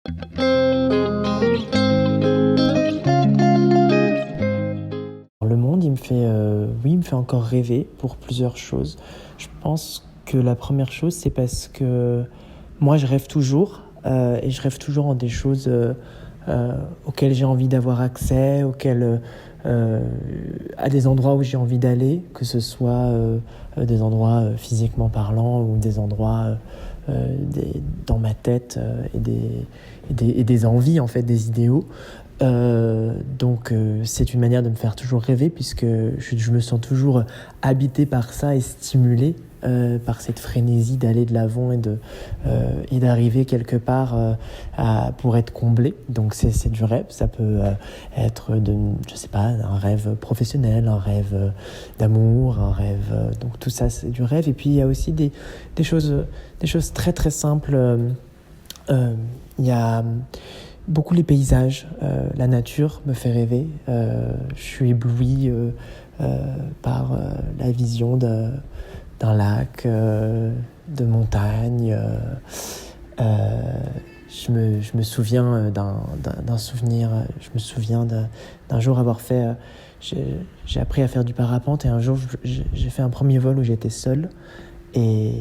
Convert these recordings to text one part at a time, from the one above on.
Le monde, il me fait encore rêver pour plusieurs choses. Je pense que la première chose, c'est parce que moi, je rêve toujours, et je rêve toujours en des choses auxquelles j'ai envie d'avoir accès, à des endroits où j'ai envie d'aller, que ce soit des endroits physiquement parlant ou des endroits dans ma tête et des envies, en fait, des idéaux. Donc c'est une manière de me faire toujours rêver puisque je me sens toujours habité par ça et stimulé par cette frénésie d'aller de l'avant et d'arriver quelque part pour être comblé. Donc c'est du rêve, ça peut être je sais pas, un rêve professionnel, un rêve d'amour, un rêve, donc tout ça c'est du rêve. Et puis il y a aussi des choses très très simples. Il y a beaucoup les paysages, la nature me fait rêver. Je suis ébloui par la vision d'un lac, de montagnes. Je me souviens d'un souvenir. Je me souviens d'un jour avoir fait. J'ai appris à faire du parapente et un jour j'ai fait un premier vol où j'étais seul et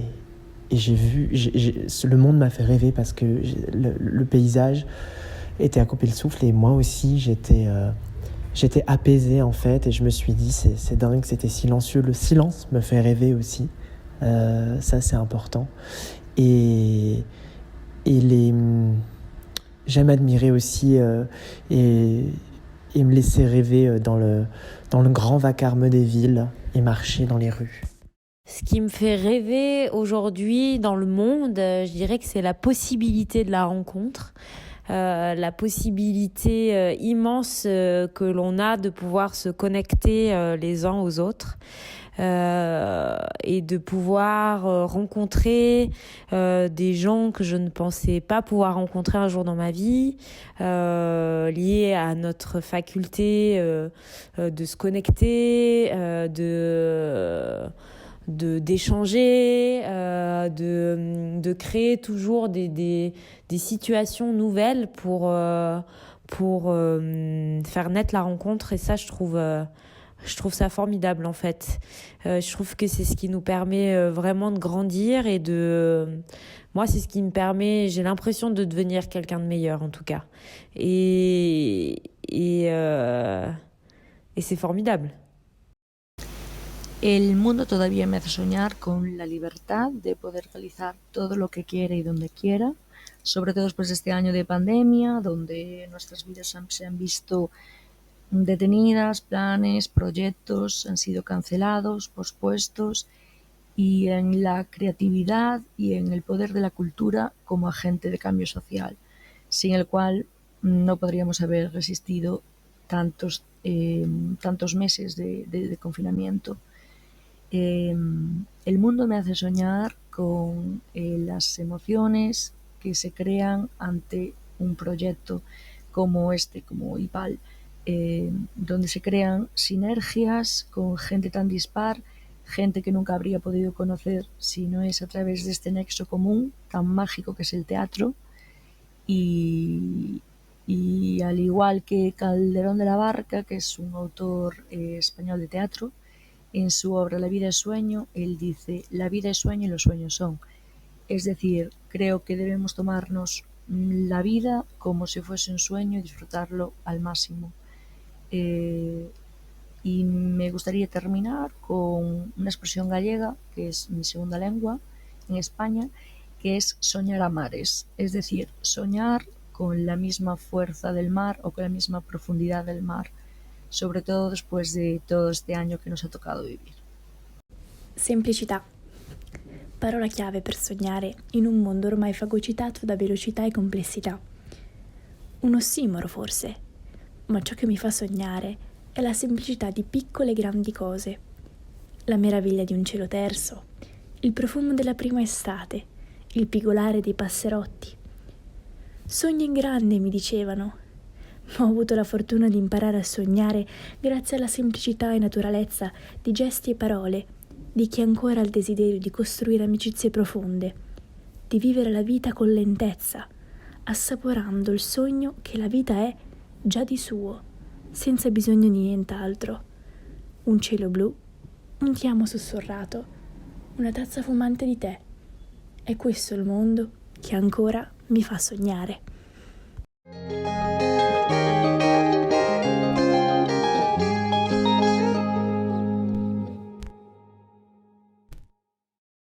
le monde m'a fait rêver parce que le paysage était à couper le souffle et moi aussi j'étais apaisé en fait et je me suis dit c'est dingue, c'était silencieux. Le silence me fait rêver aussi, ça c'est important et j'aime admirer aussi et me laisser rêver dans le grand vacarme des villes et marcher dans les rues. Ce qui me fait rêver aujourd'hui dans le monde, je dirais que c'est la possibilité de la rencontre. La possibilité immense que l'on a de pouvoir se connecter les uns aux autres et de pouvoir rencontrer des gens que je ne pensais pas pouvoir rencontrer un jour dans ma vie, liés à notre faculté de se connecter, d'échanger, de créer toujours des situations nouvelles pour faire naître la rencontre. Et ça, je trouve ça formidable en fait. Je trouve que c'est ce qui nous permet vraiment de grandir moi, c'est ce qui me permet, j'ai l'impression de devenir quelqu'un de meilleur en tout cas. Et c'est formidable. El mundo todavía me hace soñar con la libertad de poder realizar todo lo que quiera y donde quiera, sobre todo después de este año de pandemia, donde nuestras vidas se han visto detenidas, planes, proyectos han sido cancelados, pospuestos, y en la creatividad y en el poder de la cultura como agente de cambio social, sin el cual no podríamos haber resistido tantos meses de confinamiento. El mundo me hace soñar con las emociones que se crean ante un proyecto como como IPAL, donde se crean sinergias con gente tan dispar, gente que nunca habría podido conocer si no es a través de este nexo común tan mágico que es el teatro. Y al igual que Calderón de la Barca, que es un autor español de teatro, en su obra La vida es sueño, él dice: la vida es sueño y los sueños son. Es decir, creo que debemos tomarnos la vida como si fuese un sueño y disfrutarlo al máximo. Y me gustaría terminar con una expresión gallega, que es mi segunda lengua en España, que es soñar a mares. Es decir, soñar con la misma fuerza del mar o con la misma profundidad del mar, sobre todo después de todo este año che nos ha toccato vivere. Semplicità. Parola chiave per sognare in un mondo ormai fagocitato da velocità e complessità. Un ossimoro forse, ma ciò che mi fa sognare è la semplicità di piccole e grandi cose. La meraviglia di un cielo terso, il profumo della prima estate, il pigolare dei passerotti. Sogni in grande, mi dicevano, ma ho avuto la fortuna di imparare a sognare grazie alla semplicità e naturalezza di gesti e parole di chi ancora ha il desiderio di costruire amicizie profonde, di vivere la vita con lentezza, assaporando il sogno che la vita è già di suo, senza bisogno di nient'altro. Un cielo blu, un ti amo sussurrato, una tazza fumante di tè. È questo il mondo che ancora mi fa sognare.